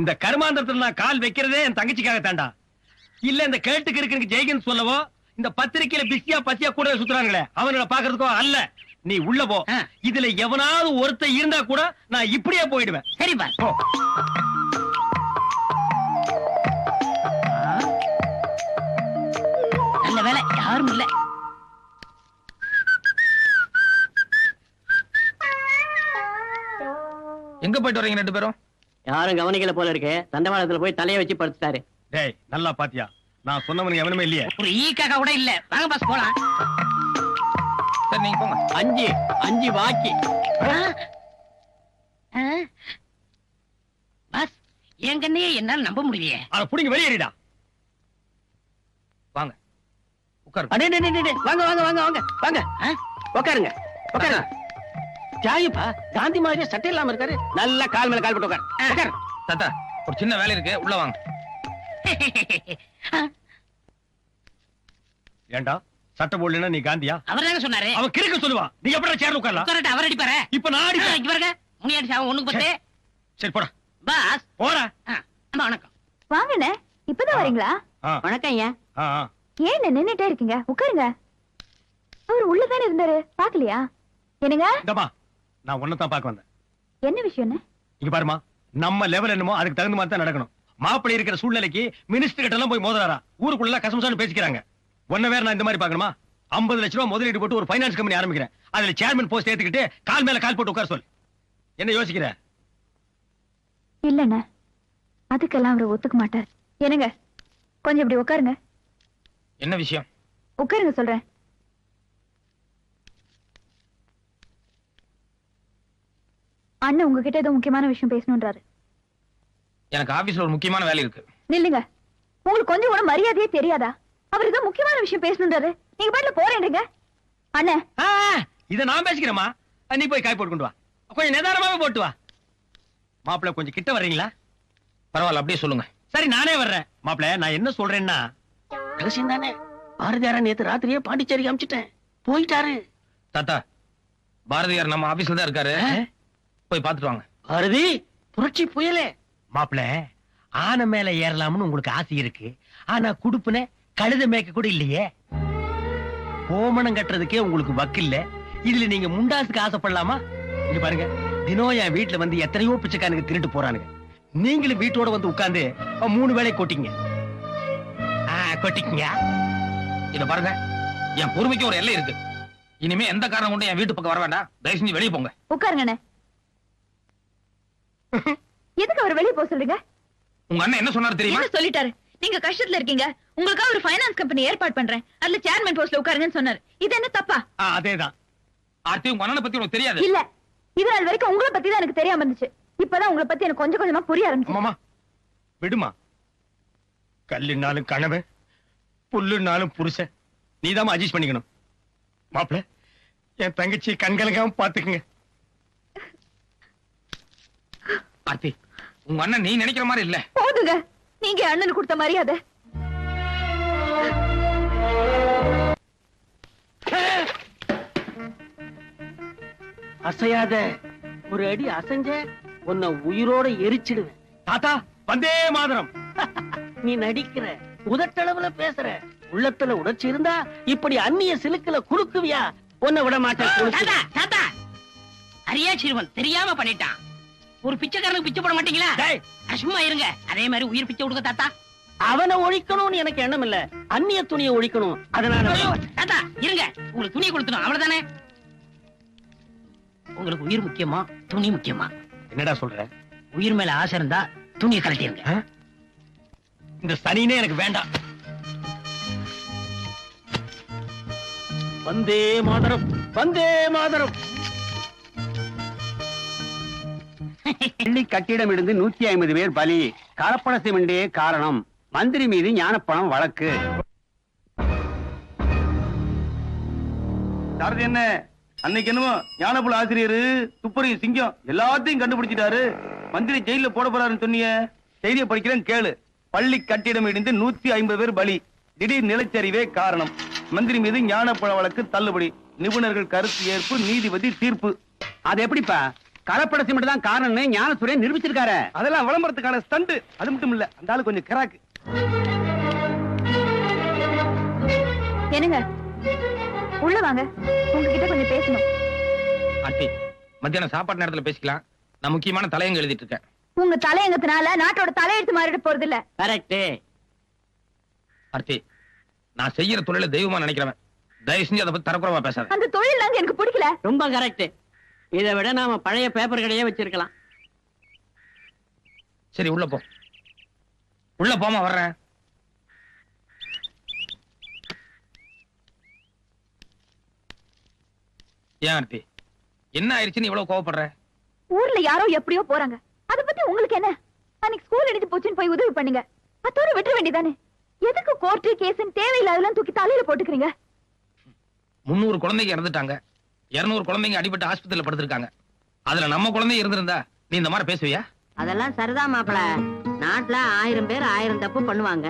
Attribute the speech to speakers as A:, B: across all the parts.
A: இந்த கருமாந்திரத்துல நான் கால் வைக்கிறதே என் தங்கச்சிக்காக தாண்டா. இல்ல இந்த கேட்டுக்கு இருக்கு ஜெய்கன் சொல்லவோ இந்த பத்திரிக்கையில பிஸியா பசியா கூட சுத்துறாங்களே அவங்கள பாக்குறதுக்கோ அல்ல. நீ உள்ள போ. இதுல எவனாவது ஒருத்த இருந்தா கூட நான் இப்படியே போயிடுவேன்.
B: சரிப்பா. நல்ல வேலை யாரும் இல்ல.
C: எங்க போயிட்டு வரீங்க ரெண்டு பேரும்?
D: யாரும் கவனிக்கல போல இருக்கு. தண்டவாளத்துல போய் தலைய வச்சு படுத்துட்டாரு.
A: டேய் நல்லா பாத்தியா? நான் சொன்னவனுக்கு எவனுமே இல்லையே.
B: ஒரு ஈக்காக கூட இல்ல. வாங்க பாஸ் போலாம்.
C: சரி நீங்க போங்க.
D: அஞ்சு பாக்கி.
B: பாஸ் என் கண்ணையே என்னால நம்ப முடியலையே.
A: அத புடிங்க வெளியேறிடா.
C: வாங்க உட்காரு.
D: வாங்க வாங்க வாங்க வாங்க வாங்க உட்காருங்க உட்காருங்க. தியாகிப்பா காந்தி மாதிரியே சட்டை இல்லாம இருக்காரு. நல்லா கால் மேல கால் போட்டு உட்காரு.
C: தாத்தா ஒரு சின்ன வேலை இருக்கு, உள்ள வாங்க.
A: ஏண்டா சட்டை போடலன்னா நீ காந்தியா?
B: அவர் தானே சொன்னாரு.
A: அவன் கிறுக்க சொல்லுவா. நீ எப்படி சேர்ல உட்காரலாம்?
B: உட்காரட்ட அவர் அடிப்பாரு.
A: இப்ப நான் அடிப்பேன்.
B: இங்க பாருங்க முனியாடி சாவ ஒண்ணுக்கு பத்து.
A: சரி போடா.
B: பாஸ்
A: போடா.
B: அம்மா வணக்கம்.
E: வாங்கண்ணே, இப்பதான் வரீங்களா?
D: வணக்கம் ஐயா.
E: ஏன் நின்னுட்டே இருக்கீங்க? உட்காருங்க. அவர் உள்ளதானே இருந்தாரு, பாக்கலையா? என்னங்க?
A: இந்தமா நான் ஒன்னதான் பார்க்க வந்தேன்.
E: என்ன விஷயம்னு?
A: இங்க பாருமா, நம்ம லெவல் என்னமோ அதுக்கு தகுந்த மாதிரி தான் நடக்கணும். மாப்பிள்ளை இருக்கிற சூழ்நிலைக்கு மினிஸ்டர் கிட்ட எல்லாம் போய் மோதுறாரா? ஊருக்குள்ள கசமசான்னு பேசிக்கிறாங்க. ஒன்ன வேற நான் இந்த மாதிரி பார்க்கணுமா? 50 லட்சம் ரூபாய் முதலீடு போட்டு ஒரு ஃபைனான்ஸ் கம்பெனி ஆரம்பிக்கிறேன். அதுல சேர்மன் போஸ்ட் ஏத்துக்கிட்டு கால் மேல கால் போட்டு உட்கார சொல். என்ன யோசிக்கிற?
E: இல்லண்ணே, அதுக்கெல்லாம் அவரை ஒத்துக்க மாட்டார். என்னங்க கொஞ்சம் இப்படி உட்காருங்க.
C: என்ன விஷயம்?
E: உட்காருங்க சொல்றேன். அண்ணன் உங்ககிட்ட ஏதோ முக்கியமான விஷயம் பேசணும்ன்றாரு.
C: எனக்கு ஆபீஸ்ல ஒரு முக்கியமான வேலை இருக்கு.
E: நில்லுங்க. உங்களுக்கு கொஞ்சம் கூட மரியாதையே தெரியாதா? அவர் ஏதோ முக்கியமான விஷயம் பேசணும்ன்றாரு. நீங்க பாட்டுல போறேன்றீங்க. அண்ணே
A: இத நான் பேசிக்கிறேமா. நீ போய் காய் போட்டு கொண்டு வா. கொஞ்சம் நிதானமாவே போட்டு வா. மாப்பிள்ளை கொஞ்சம் கிட்ட வர்றீங்களா?
C: பரவாயில்ல அப்படியே சொல்லுங்க.
A: சரி நானே வர்றேன். மாப்பிள்ளை நான் என்ன சொல்றேன்னா,
D: ரகசியம் தானே. பாரதியார நேத்து ராத்திரியே பாண்டிச்சேரிக்கு அனுப்பிச்சிட்டேன். போயிட்டாரு.
C: தாத்தா பாரதியார் நம்ம ஆபீஸ்ல தான் இருக்காரு, போய் பாத்துட்டு வாங்க.
D: பாரதி புரட்சி புயலே.
A: மாப்பிள்ளை ஆனை மேல ஏறலாம்னு உங்களுக்கு ஆசை இருக்கு. ஆனா குடுப்புன கழுத மேய்க்க கூட இல்லையே. கோமணம் கட்டுறதுக்கே உங்களுக்கு வக்கில்ல. இதுல நீங்க முண்டாசுக்கு ஆசைப்படலாமா? இங்க பாருங்க, தினம் என் வீட்டுல வந்து எத்தனையோ பிச்சைக்காரனுக்கு திருட்டு போறானுங்க. நீங்களும் வீட்டோட வந்து உட்கார்ந்து 3 வேளை கொட்டிங்க. கொட்டிக்கங்க.
C: இத பாருங்க, என் பொறுமைக்கு ஒரு எல்லை இருக்கு. இனிமே எந்த காரணம் கொண்டு என் வீட்டு பக்கம் வர வேண்டாம். தயவு செஞ்சு வெளியே போங்க.
E: உட்காருங்க. எதுக்கு அவர் வெளியே போக சொல்றீங்க?
C: உங்க அண்ணன் என்ன சொன்னாரு தெரியுமா?
E: என்ன சொல்லிட்டாரு? நீங்க கஷ்டத்துல இருக்கீங்க, உங்களுக்காக ஒரு ஃபைனான்ஸ் கம்பெனி ஏற்பாடு பண்றேன், அதுல சேர்மன் போஸ்ட்ல உட்காருங்கன்னு சொன்னாரு. இது என்ன தப்பா?
A: அதேதான்.
C: ஆர்த்தி உங்க அண்ணனை பத்தி உனக்கு தெரியாது.
E: இல்ல, இது நாள் வரைக்கும் உங்களை பத்தி தான் எனக்கு தெரியாம இருந்துச்சு. இப்பதான் உங்களை பத்தி எனக்கு கொஞ்சம் கொஞ்சமா புரிய ஆரம்பிச்சு.
A: மாமா விடுமா. கல்லுனாலும் கணவன், புல்லுனாலும் புருஷன். நீதான் அட்ஜஸ்ட் பண்ணிக்கணும். மாப்பிள்ள என் தங்கச்சி கண்கலங்காம பாத்துக்குங்க.
C: ஆர்த்தி உங்க அண்ணன் நீ நினைக்கிற மாதிரி இல்ல.
E: போதுங்க, நீங்க அண்ணனுக்கு கொடுத்த மரியாதை.
D: அசையாத. ஒரு அடி அசைஞ்ச உன்னை உயிரோட எரிச்சிடுவேன்.
A: தாத்தா வந்தே மாதரம்.
D: நீ நடிக்கிற, உதட்டளவுல பேசுற, உள்ளத்துல உணர்ச்சி இருந்தா இப்படி அந்நிய சிலுக்குல குறுக்குவியா? உன்னை விட மாட்டேன்.
B: அரியா சிறுவன் தெரியாம பண்ணிட்டான். ஒரு பிச்சைக்காரனுக்கு பிச்சை போட மாட்டீங்களா? சும்மா இருங்க. அதே மாதிரி உயிர் பிச்சை கொடுக்க தாத்தா.
D: அவனை ஒழிக்கணும்னு எனக்கு எண்ணம் இல்ல, அந்நிய துணியை ஒழிக்கணும். அதனால
B: தாத்தா இருங்க, உங்களுக்கு துணியை கொடுத்துடும் அவ்வளவுதானே. உங்களுக்கு உயிர் முக்கியமா துணி முக்கியமா?
A: என்னடா சொல்ற?
B: உயிர் மேல ஆசை இருந்தா துணியை கழட்டிருங்க.
A: இந்த சனினே எனக்கு வேண்டாம்.
D: வந்தே மாதரம், வந்தே மாதரம்.
F: பள்ளி கட்டிடம் இருந்து 150 பேர் பலி. கலப்பட சிமெண்டே காரணம். மந்திரி மீது ஞானப்பணம் வழக்கு.
G: சாரதி என்ன அன்னைக்கு என்னமோ ஞானபுல ஆசிரியர் துப்பறி சிங்கம் எல்லாத்தையும் கண்டுபிடிச்சிட்டாரு. மந்திரி ஜெயில போட போறாருன்னு சொன்னீங்க. செய்தியை படிக்கிறேன் கேளு. பள்ளி கட்டிடம் இடிந்து 150 பேர் பலி. திடீர் நிலச்சரிவே காரணம். மந்திரி மீது ஞானப்பழ வழக்கு தள்ளுபடி. நிபுணர்கள் கருத்து ஏற்பு. நீதிபதி தீர்ப்பு.
F: அது எப்படிப்பா? கலப்பட சிமெண்ட் தான் காரணம்னு ஞானசுரேன் நிரூபிச்சிருக்காரு.
G: அதெல்லாம் விளம்பரத்துக்கான ஸ்டண்ட். அது மட்டும் இல்ல, அந்த ஆளு கொஞ்சம் கிராக்கு.
E: என்னங்க உள்ள வாங்க, உங்ககிட்ட கொஞ்சம் பேசணும்.
C: ஆண்டி, மத்தியானம் சாப்பாடு நேரத்துல பேசிக்கலாம். நான் முக்கியமான தலையங்க எழுதிட்டு இருக்கேன்.
E: உங்க தலையங்கத்தினால நாட்டோட தலையெழுத்து மாறிட போறது இல்ல.
D: கரெக்ட்.
C: ஆர்த்தி, நான் செய்யற தொழில தெய்வமா நினைக்கிறவன். தயவு செஞ்சு அதை பத்தி தரக்குறவா பேசாத.
E: அந்த தொழில் நாங்க எனக்கு பிடிக்கல.
D: ரொம்ப கரெக்ட். இதை விட நாம பழைய பேப்பர் கடையே வச்சிருக்கலாம்.
C: சரி, உள்ள போ. உள்ள போமா, வர்றேன். ஏன் ஆர்த்தி, என்ன ஆயிடுச்சுன்னு இவ்வளவு கோவப்படுற?
E: ஊர்ல யாரோ எப்படியோ போறாங்க, அத பத்தி உங்களுக்கு என்ன? அன்னைக்கு ஸ்கூல் எடுத்து போச்சுன்னு போய் உதவி பண்ணுங்க, அதோட விட்டுற வேண்டியதானே. எதுக்கு கோர்ட்டு கேஸ்ன்னு தேவையில்லாதெல்லாம் தூக்கி தலையில போட்டுக்கிறீங்க?
C: 300 குழந்தைங்க இறந்துட்டாங்க, 200 குழந்தைங்க அடிபட்டு ஆஸ்பத்திரியில படுத்திருக்காங்க. அதுல நம்ம குழந்தை இருந்திருந்தா நீ இந்த மாதிரி பேசுவியா?
H: அதெல்லாம் சரிதான் மாப்பிள. நாட்டுல 1000 பேர் 1000 தப்பு பண்ணுவாங்க.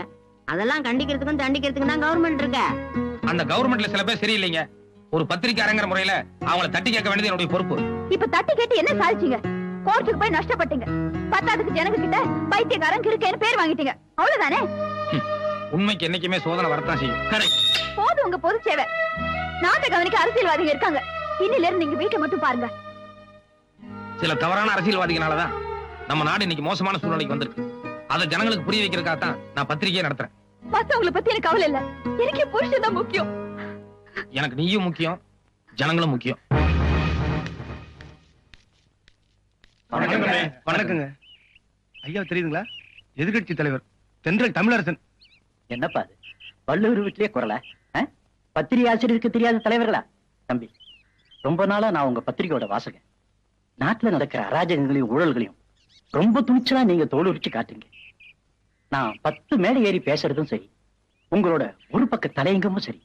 H: அதெல்லாம் கண்டிக்கிறதுக்கும் தண்டிக்கிறதுக்கும் தான் கவர்மெண்ட் இருக்க.
C: அந்த கவர்மெண்ட்ல சில பேர் சரியில்லைங்க. ஒரு பத்திரிக்கையாளங்கிற முறையில அவங்கள தட்டி கேட்க வேண்டியது என்னுடைய பொறுப்பு.
E: இப்ப தட்டி கேட்டு என்ன சாதிச்சீங்க? கோர்ட்டுக்கு போய் நஷ்டப்பட்டீங்க. பத்தாவதுக்கு ஜனங்க கிட்ட பைத்தியக்காரன் கிறுக்கேன்னு பேர் வாங்கிட்டீங்க, அவ்வளவுதானே?
C: உண்மைக்கு என்னைக்குமே சோதனை வரத்தான் செய்யும். கரெக்ட்.
E: போதும் உங்க பொது சேவை. நாட்டை கவனிக்க அரசியல்வாதிகள் இருக்காங்க. இன்னில இருந்து நீங்க வீட்டை மட்டும் பாருங்க.
C: சில தவறான அரசியல்வாதிகளாலதான் நம்ம நாடு இன்னைக்கு மோசமான சூழ்நிலைக்கு வந்திருக்கு. அதை ஜனங்களுக்கு புரிய வைக்கிறதுக்காக தான் நான் பத்திரிகையை நடத்துறேன்.
E: மத்தவங்களை பத்தி எனக்கு கவலை இல்ல, எனக்கு புருஷன் தான் முக்கியம்.
C: எனக்கு நீயும் முக்கியம், ஜனங்களும் முக்கியம்.
G: வணக்கங்க. ஐயா தெரியுதுங்களா? எதிர்கட்சி தலைவர் தென்றல் தமிழரசன்.
D: என்னப்பா அது, வள்ளுவர் வீட்லயே குரலா? பத்திரிகை ஆசிரியருக்கு தெரியாத தலைவர்களா? தம்பி, ரொம்ப நாளா நான் உங்க பத்திரிகையோட வாசகன். நாட்டுல நடக்கிற அராஜகங்களையும் ஊழல்களையும் ரொம்ப துணிச்சலா நீங்க தோலுரிச்சு காட்டுங்க. நான் 10 மேடை ஏறி பேசுறதும் சரி, உங்களோட ஒரு பக்க தலையங்கமும் சரி,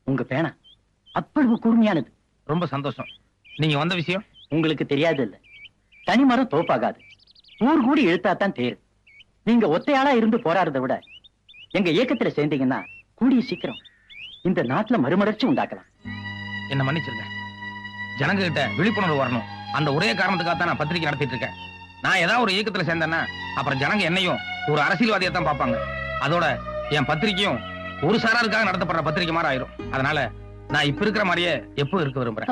D: உங்க பேனா அவ்வளவு கூர்மையானது.
C: ரொம்ப சந்தோஷம். நீங்க வந்த விஷயம்
D: உங்களுக்கு தெரியாது இல்ல. தனிமரம் தோப்பாகாது, ஊர் கூடி இழுத்தாத்தான் தேரு. நீங்க ஒத்தையாளா இருந்து போராடுறதை விட எங்க இயக்கத்துல சேர்ந்தீங்கன்னா கூடிய சீக்கிரம் இந்த நாட்டுல மறுமலர்ச்சி உண்டாக்கலாம்.
C: என்ன மன்னிச்சிருங்க. ஜனங்க கிட்ட விழிப்புணர்வு வரணும். அந்த ஒரே காரணத்துக்காக தான் நான் பத்திரிகை நடத்திட்டு இருக்கேன். நான் ஏதாவது ஒரு இயக்கத்துல சேர்ந்தேன்னா அப்புறம் ஜனங்க என்னையும் ஒரு அரசியல்வாதியை தான் பார்ப்பாங்க. அதோட என் பத்திரிகையும் ஒரு சாராருக்காக நடத்தப்படுற பத்திரிகை மாதிரி ஆயிரும். அதனால நான் இப்ப இருக்கிற மாதிரியே எப்போ இருக்க விரும்புறேன்.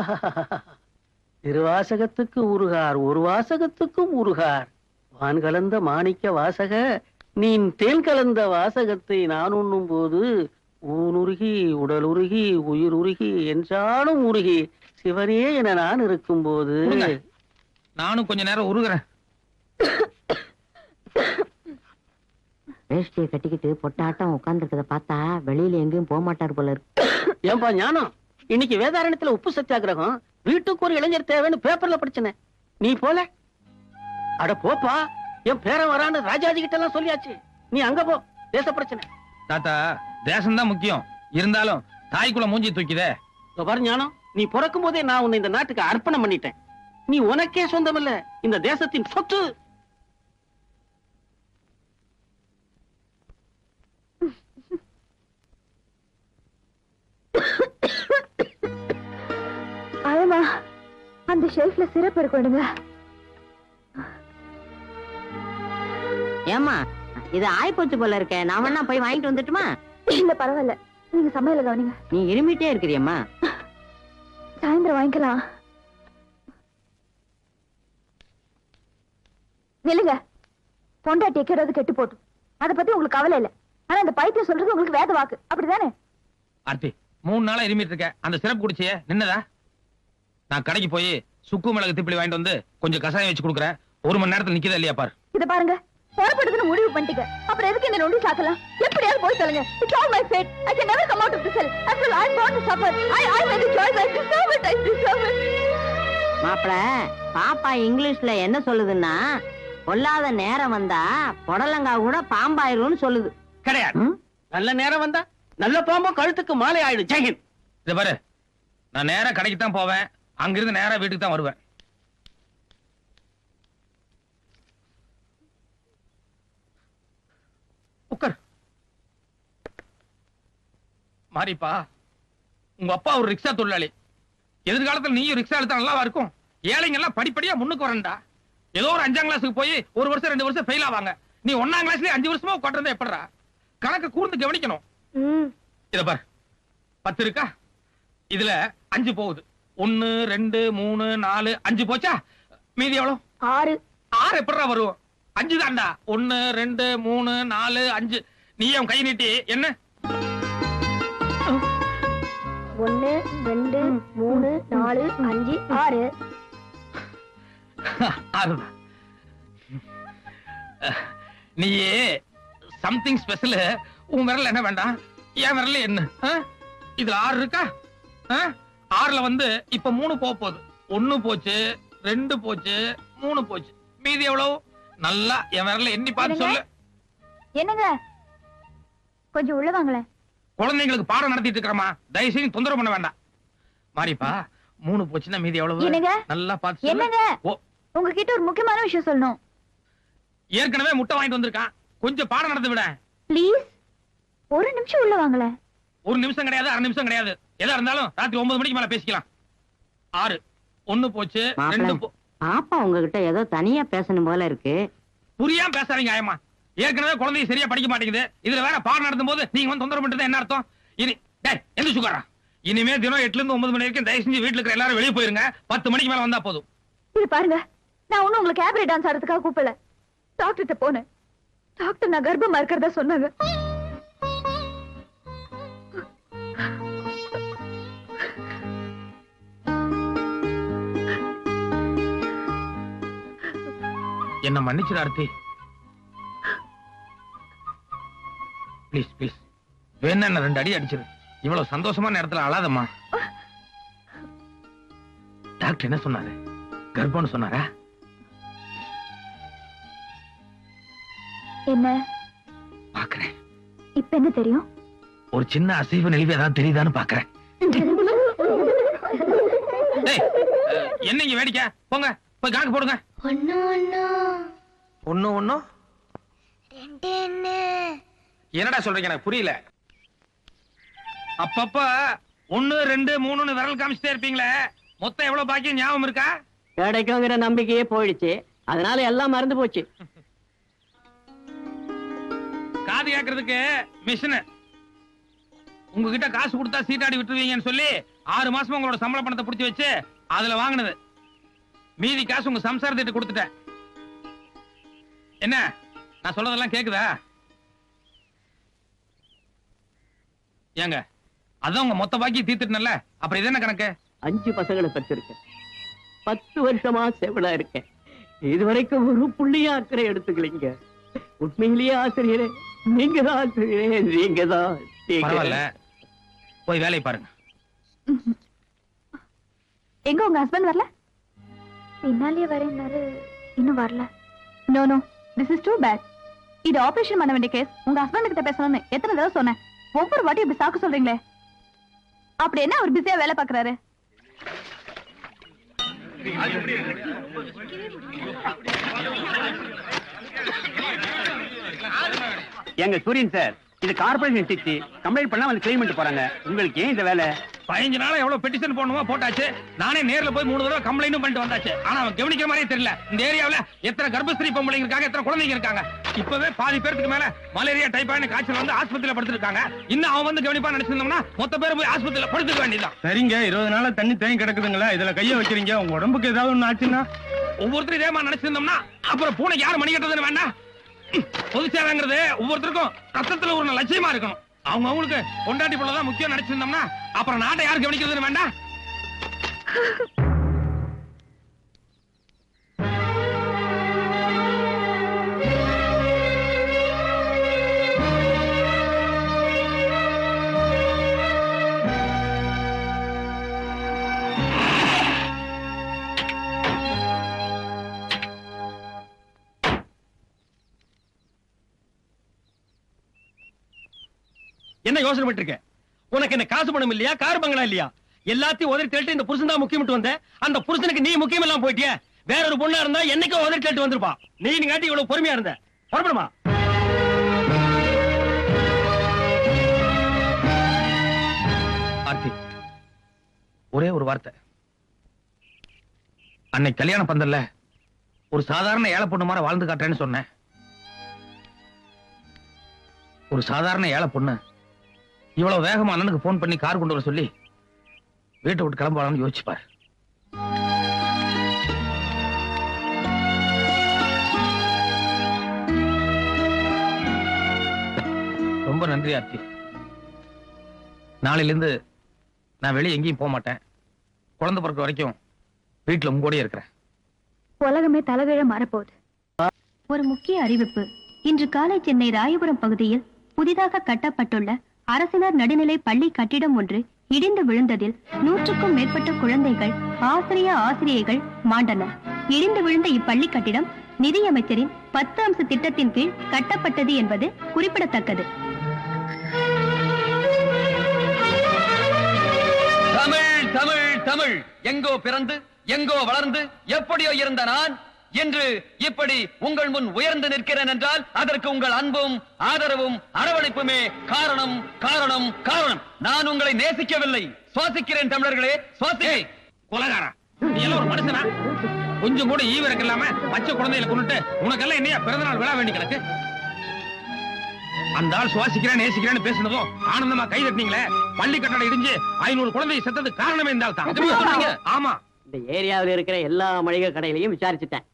D: திருவாசகத்துக்கு உருகார், ஒரு வாசகத்துக்கும் உருகார். வான் கலந்த மாணிக்க வாசக, நீ தேன் கலந்த வாசகத்தை நான் உண்ணும் போது ஊனுருகி உடல் உருகி உயிர் உருகி என்றாலும் உருகி சிவனே என நான் இருக்கும் போது.
C: நானும் கொஞ்ச நேரம் உருகுறேன்.
H: வேஷ்டியை கட்டிக்கிட்டு பொட்டாட்டம் உட்கார்ந்துருக்கத பார்த்தா வெளியில எங்கேயும் போக மாட்டார் போல இருக்கு.
D: ஏன்பா ஞானம், இன்னைக்கு வேதாரண்யத்துல உப்பு சத்தியாகிரகம், வீட்டுக்கு ஒரு இளைஞர் தேவைன்னு பேப்பர்ல படிச்சனே, நீ போல? அட போப்பா, என் பேரன் வரான்னு ராஜாஜி கிட்ட எல்லாம் சொல்லியாச்சு. நீ அங்க போ, தேச பிரச்சனை.
C: தாத்தா, தேசம்தான் முக்கியம். இருந்தாலும் தாய்க்குள்ள மூஞ்சி தூக்கிதே.
D: பாரு ஞானம், நீ பிறக்கும் போதே நான் உன்னை இந்த நாட்டுக்கு அர்ப்பணம் பண்ணிட்டேன். நீ உனக்கே சொந்தம் இல்ல, இந்த தேசத்தின் சொத்து.
E: ஆயமா, அந்த ஷெல்ஃப்ல சிறப்பு இருக்குங்க.
H: ஏமா, இது ஆயிப்போச்சு போல இருக்க. நான் வேணா போய் வாங்கிட்டு வந்துட்டுமா?
E: இல்ல பரவாயில்ல, நீங்க சமையல கவனிங்க.
H: நீ இருமிட்டே இருக்கிறியம்மா.
E: சாயந்தரம் வாங்கிக்கலாம். நில்லுங்க. பொண்டாட்டி எக்கிறது கெட்டு போட்டும், அத பத்தி உங்களுக்கு கவலை இல்ல. ஆனா அந்த பைத்தியம் சொல்றது உங்களுக்கு வேத வாக்கு, அப்படிதானே?
C: ஆர்த்தி, 3 நாளா இருமிட்டு இருக்க. அந்த சிறப்பு குடிச்சியே நின்னதா? நான் கடைக்கு போய் சுக்கு மிளகு திப்பிலி வாங்கிட்டு வந்து கொஞ்சம் கசாயம் வச்சு கொடுக்குறேன். 1 மணி நேரத்துல நிக்கதா இல்லையா பாரு.
E: இத பாருங்க, புறப்படுதுன்னு முடிவு பண்ணிட்டீங்க, அப்புறம் எதுக்கு இந்த நொண்டி சாக்கலாம்? எப்படியாவது போய் சொல்லுங்க. It's all my fate. I can never come out of this hell. After all, I'm born to suffer. I made the choice. I deserve it. I deserve it.
H: மாப்பிள, பாப்பா இங்கிலீஷ்ல என்ன சொல்லுதுன்னா, பொல்லாத நேரம் வந்தா புடலங்கா கூட பாம்பாயிரும்னு சொல்லுது.
D: கிடையாது, நல்ல நேரம் வந்தா நல்ல பாம்பும் கழுத்துக்கு மாலை ஆயிடும். ஜெயஹிந்த்.
C: இத பாரு, நான் நேரா கடைக்கு தான் போவேன். அங்கிருந்து நேரா வீட்டுக்கு தான் வருவேன். உட்கார். மாரிப்பா, உங்க அப்பா ஒரு ரிக்ஷா தொழிலாளி. எதிர்காலத்துல நீயும் ரிக்ஷா எடுத்தா நல்லாவா இருக்கும்? ஏழைங்க எல்லாம் படிப்படியா முன்னுக்கு வரண்டா. ஏதோ ஒரு 5ஆம் கிளாஸுக்கு போய் 1 வருஷம் 2 வருஷம் ஃபெயில் ஆவாங்க. நீ 1ஆம் கிளாஸ்லயே 5 வருஷமா உட்கார்ந்தா எப்படிடா? கணக்கு கூர்ந்து கவனிக்கணும். இத பாரு, 10 இருக்கா, இதுல 5 போகுது. 1 2 3 4 5 போச்சா? மீதி எவ்வளவு?
E: 6.
C: 6 எப்படிடா வரும்? 5 தான்டா. 1 2 3 4 5. நீ அவன் கை நீட்டி என்ன?
E: 1 2 3 4 5 6.
C: 6 தான். நீ சம்திங் ஸ்பெஷல். உன் விரல் என்ன வேண்டாம், என் விரல் என்ன? இதுல 6 இருக்கா? 6ல வந்து இப்ப 3 போகுது. 1 போச்சு, 2 போச்சு, 3 போச்சு. மீதி எவ்வளவு? நல்லா என் விரல எண்ணி பார்த்து சொல்லு.
E: என்னங்க, கொஞ்சம் உள்ள வாங்களேன்.
C: குழந்தைங்களுக்கு பாடம் நடத்திட்டு இருக்கறமா, தயவு செய்து தொந்தரவு பண்ண வேண்டாம். மாரிப்பா, 3 போச்சுன்னா மீதி எவ்வளவு?
E: என்னங்க?
C: நல்லா பார்த்து சொல்லு.
E: என்னங்க,
C: ஓ,
E: உங்ககிட்ட ஒரு முக்கியமான விஷயம் சொல்லணும்.
C: ஏற்கனவே முட்டை வாங்கிட்டு வந்திருக்கான், கொஞ்சம் பாடம் நடந்து விட.
E: ப்ளீஸ், ஒரு நிமிஷம் உள்ள வாங்களேன்.
C: 1 நிமிஷம் கிடையாது, 1/2 நிமிஷம் கிடையாது. எதா இருந்தாலும் ராத்திரி 9 மணிக்கு மேல பேசிக்கலாம். 6 1 போச்சு, 2
H: பாப்பா உங்ககிட்ட ஏதோ தனியா பேசணும் போல இருக்கு.
C: புரியாம பேசாதீங்க ஆயம்மா. ஏற்கனவே குழந்தைய சரியா படிக்க மாட்டேங்குது, இதுல வேற பாடம் நடத்தும் போது நீங்க வந்து தொந்தரவு பண்றது என்ன அர்த்தம்? இனி டேய் எந்திரிச்சு உட்காரா. இனிமே தினம் 8ல இருந்து 9 மணி வரைக்கும் தயவு செஞ்சு வீட்டுல இருக்கிற எல்லாரும் வெளியே போயிருங்க. 10 மணிக்கு மேல வந்தா போதும்.
E: இது பாருங்க, நான் ஒண்ணும் உங்களுக்கு கேபரே டான்ஸ் ஆடுறதுக்காக கூப்பிடல. டாக்டர்கிட்ட போனேன். டாக்டர் நான் கர்ப்பமா இருக்கிறதா சொன்னாங்க.
C: என்ன மன்னிச்சிரு ஆர்த்தி. ப்ளீஸ் ப்ளீஸ், வேணா என்ன 2 அடி அடிச்சிரு. இவ்வளவு சந்தோஷமான நேரத்துல அழாதம்மா. டாக்டர் என்ன சொன்னாரு? கர்ப்பம்னு சொன்னாரா?
E: என்ன
C: பாக்குறேன்.
E: இப்ப என்ன தெரியும்?
C: ஒரு சின்ன அசைவு நெளிவு ஏதாவது தெரியுதான்னு பாக்குறேன். டேய், என்ன இங்க வேடிக்கை? போங்க போய் கணக்கு போடுங்க.
E: 1 1
C: 1 1
E: 2
C: என்னடா சொல்றீங்க? எனக்கு புரியல. அப்பப்ப 1 2 3ன்னு விரல் காமிச்சிட்டே இருப்பீங்களே, மொத்தம் எவ்வளவு பாக்கி ஞாபகம் இருக்கா?
D: கிடைக்குங்கிற நம்பிக்கையே போயிடுச்சு, அதனால எல்லாம் மறந்து போச்சு.
C: காது கேட்கறதுக்கு மிஷின். உங்ககிட்ட காசு கொடுத்தா சீட்டாடி விட்டுருவீங்கன்னு சொல்லி 6 மாசமா உங்களோட சம்பள பணத்தை புடிச்சு வச்சு அதுல வாங்கினது. மீதி காசு உங்க சம்சாரத்திட்ட கொடுத்துட்டேன். என்ன நான் சொல்றதெல்லாம் கேக்குதா? ஏங்க, அதான் உங்க மொத்த பாக்கி தீர்த்துட்டனல்ல, அப்புறம் இது என்ன கணக்கு?
D: 5 பசங்களை பெற்றிருக்கேன், 10 வருஷமா செவிலா இருக்கேன். இதுவரைக்கும் ஒரு புள்ளியா அக்கறை எடுத்துக்கலீங்க. உண்மையிலேயே ஆசிரியரே, நீங்க தான் ஆசிரியரே, நீங்க தான்.
C: பரவாயில்ல, போய் வேலையை பாருங்க.
E: எங்க உங்க ஹஸ்பண்ட் வரல? பின்னாலேயே வரேன்னாரு, இன்னும் வரல. No no, this is too bad. இது ஆபரேஷன் பண்ண வேண்டிய கேஸ். உங்க ஹஸ்பண்ட் கிட்ட பேசணும்னு எத்தனை தடவை சொன்னேன். ஒவ்வொரு வாட்டி இப்படி சாக்கு சொல்றீங்களே. அப்படி என்ன அவர் பிஸியா வேலை பாக்குறாரு?
F: எங்க சூரியன் சார், இது கார்பரேஷன் டிச்சி. கம்ப்ளைண்ட் பண்ணா வந்து கிளைம் பண்ணிட்டு போறாங்க. உங்களுக்கு ஏன் இந்த வேலை?
C: 15 நாளா எவ்வளவு பெட்டிஷன் போடணுமோ போட்டாச்சு. நானே நேர்ல போய் 3 தடவை கம்ப்ளைண்டும் பண்ணிட்டு வந்தாச்சு. ஆனா அவன் கவனிக்கிற மாதிரியே தெரியல. இந்த ஏரியாவுல எத்தனை கர்ப்பஸ்திரீ பொம்பளைங்க இருக்காங்க, எத்தனை குழந்தைங்க இருக்காங்க. இப்பவே பாதி பேருக்கு மேல மலேரியா டைபாய்டு காய்ச்சல் வந்து ஆஸ்பத்திரியில படுத்திருக்காங்க. இன்னும் அவன் வந்து கவனிப்பா நினைச்சிருந்தோம்னா மொத்த பேர் போய் ஆஸ்பத்திரியில படுத்துக்க வேண்டியதான்.
G: சரிங்க, 20 நாளா தண்ணி தேங்கி கிடக்குதுங்களா, இதுல கைய வைக்கிறீங்க. உங்க உடம்புக்கு ஏதாவது ஒண்ணு ஆச்சுன்னா?
C: ஒவ்வொருத்தரும் இதே மாதிரி நினைச்சிருந்தோம்னா அப்புறம் பூனைக்கு யாரு மணி கட்டுறதுன்னு வேண்டாம். பொது சேவைங்கிறது ஒவ்வொருத்தருக்கும் ரத்தத்துல ஒரு லட்சியமா இருக்கணும். அவங்க அவங்களுக்கு கொண்டாட்டி போலதான் முக்கியம் நினைச்சிருந்தோம்னா அப்புறம் நாட்டை யாரு கவனிக்கிறதுன்னு வேண்டாம்.
A: என்ன யோசனை பண்ணிட்டு இருக்க? உனக்கு என்ன காசு பணம் இல்லையா, கார் பங்களா இல்லையா? எல்லாத்தையும் உதறி தள்ளிட்டு இந்த புருஷன் தான் முக்கியம் வந்த. அந்த புருஷனுக்கு நீ முக்கியம் எல்லாம் போயிட்டிய. வேற ஒரு பொண்ணா இருந்தா என்னைக்கோ உதறி தள்ளிட்டு வந்திருப்பா. நீ காட்டி இவ்வளவு பொறுமையா இருந்த. புறப்படுமா?
C: ஆர்த்தி, ஒரே ஒரு வார்த்தை. அன்னைக்கு கல்யாண பந்தல்ல ஒரு சாதாரண ஏழை பொண்ணு மாதிரி வாழ்ந்து காட்டுறேன்னு சொன்னேன். ஒரு சாதாரண ஏழை பொண்ணு இவ்வளவு வேகமா அண்ணனுக்கு போன் பண்ணி கார் கொண்டு வர சொல்லி வீட்டை விட்டு கிளம்பலாம்னு யோசிச்சுப்பார். ரொம்ப நன்றி ஆர்த்தி. நாளையில இருந்து நான் வெளியே எங்கேயும் போக மாட்டேன். குழந்தை பிறக்க வரைக்கும் வீட்டுல உங்க கூடயே இருக்கிறேன்.
E: உலகமே தலைகீழ மாறப்போகுது. ஒரு முக்கிய அறிவிப்பு. இன்று காலை சென்னை ராயபுரம் பகுதியில் புதிதாக கட்டப்பட்டுள்ள அரசினர் நடுநிலை பள்ளி கட்டிடம் ஒன்று இடிந்து விழுந்ததில் 100க்கும் மேற்பட்ட குழந்தைகள், ஆசிரியைகள் மாண்டனர். இடிந்து விழுந்த இப்பள்ளி கட்டிடம் நிதியமைச்சரின் 10 அம்ச திட்டத்தின் கீழ் கட்டப்பட்டது என்பது குறிப்பிடத்தக்கது.
I: தமிழ் தமிழ் தமிழ் எங்கோ பிறந்து எங்கோ வளர்ந்து எப்படியோ இருந்த நான் இன்று இப்படி உங்கள் முன் உயர்ந்து நிற்கிறேன் என்றால் அதற்கு உங்கள் அன்பும் ஆதரவும் அரவணைப்புமே காரணம் காரணம் காரணம். நான் உங்களை நேசிக்கவில்லை, சுவாசிக்கிறேன் தமிழர்களே, சுவாசிக்கிறேன்.
C: கொலகாரா, நீ எல்லாம் ஒரு மனுஷனா? கொஞ்சம் கூட ஈவிரக்கு இல்லாம பச்சை குழந்தைகளை கொண்டுட்டு உனக்கெல்லாம் என்னையா பிறந்த நாள் விழா வேண்டி கிடக்கு? அந்த ஆள் சுவாசிக்கிறேன் நேசிக்கிறேன்னு பேசினதும் ஆனந்தமா கை தட்டினீங்களே. பள்ளி கட்டடம் இடிஞ்சு 500 குழந்தை செத்தது காரணமே இந்த ஆள் தான். ஆமா,
H: இந்த ஏரியாவில் இருக்கிற எல்லா மளிகை கடையிலையும் விசாரிச்சுட்டேன்.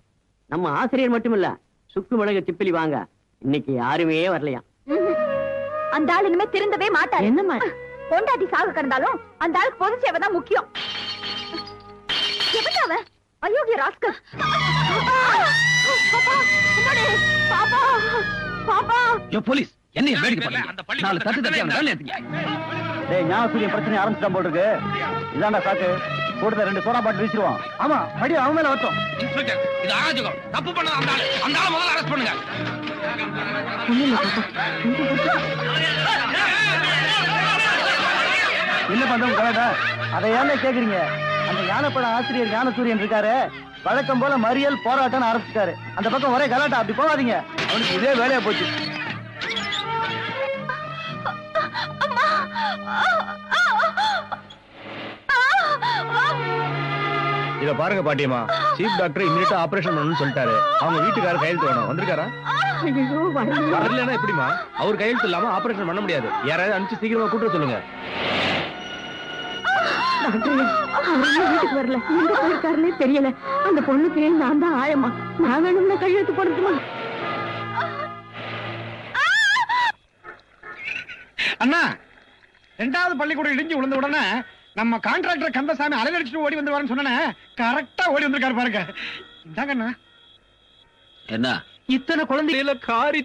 H: நம்ம ஆசிரியர் மட்டும் இல்ல, சுக்கு மிளகு திப்பிலி வாங்க இன்னைக்கு யாருமே வரலையா.
E: அந்த ஆள் இனிமே திருந்தவே மாட்டார்.
H: என்னம்மா
E: பொண்டாட்டி சாக கிடந்தாலும் அந்த ஆளுக்கு பொது சேவை தான் முக்கியம். எவனாவ? அயோக்கிய ராஸ்கல். பாப்பா, என்னடி? பாப்பா, பாப்பா.
C: யோ போலீஸ், என்ன வேடிக்கை பாருங்க. நாலு தட்டு தட்டி அவனை வேலை ஏத்துங்க.
F: டேய் ஞானசூரியன் பிரச்சனை ஆரம்பிச்சிட்டான் போல இருக்கு. இதாண்டா சாக்கு. கூட்டத்தை 2 சோடா பாட்டில் வீசிடுவான். ஆமா, படி அவன் மேல வரட்டும்.
C: இன்ஸ்பெக்டர், இது அராஜகம். தப்பு பண்ணது அந்த ஆளு முதல்ல அரெஸ்ட் பண்ணுங்க.
F: என்ன பண்றோம் கலாட்டா? அதை ஏன்ல கேக்குறீங்க? அந்த ஞானப்பட ஆசிரியர் ஞானசூரியன் இருக்காரு, வழக்கம் போல மறியல் போராட்டம் ஆரம்பிச்சிட்டாரு. அந்த பக்கம் ஒரே கலாட்டா. அப்படி போகாதீங்க, அவனுக்கு இதே வேலையா போச்சு.
G: இத பாருங்க பாட்டியம்மா, சீஃப் டாக்டர் இமிடியேட்டா ஆபரேஷன் பண்ணணும்னு சொல்லிட்டாரு. அவங்க வீட்டுக்காரர் கையெழுத்து வேணும். வந்திருக்காரா? வரலன்னா எப்படிமா? அவர் கையெழுத்து இல்லாம ஆபரேஷன் பண்ண முடியாது. யாராவது அனுப்பிச்சு சீக்கிரமா கூட்ட சொல்லுங்க.
H: வீட்டுக்கு வரல, எங்க போயிருக்காருன்னே தெரியல. அந்த பொண்ணுக்கு நான் தான் ஆயமா. நான் வேணும்னா கையெழுத்து போடுறதுமா?
F: அண்ணா, 2வது பள்ளிக்கூடம் இடிஞ்சு விழுந்த உடனே நம்ம கான்ட்ராக்டர் கந்தசாமி அலையடிச்சுட்டு ஓடி வந்துருவாருன்னு சொன்னேனே, கரெக்டா ஓடி வந்திருக்காரு பாருங்க. இந்தாங்கண்ணா.
A: என்ன
F: இத்தனை குழந்தைகள காரி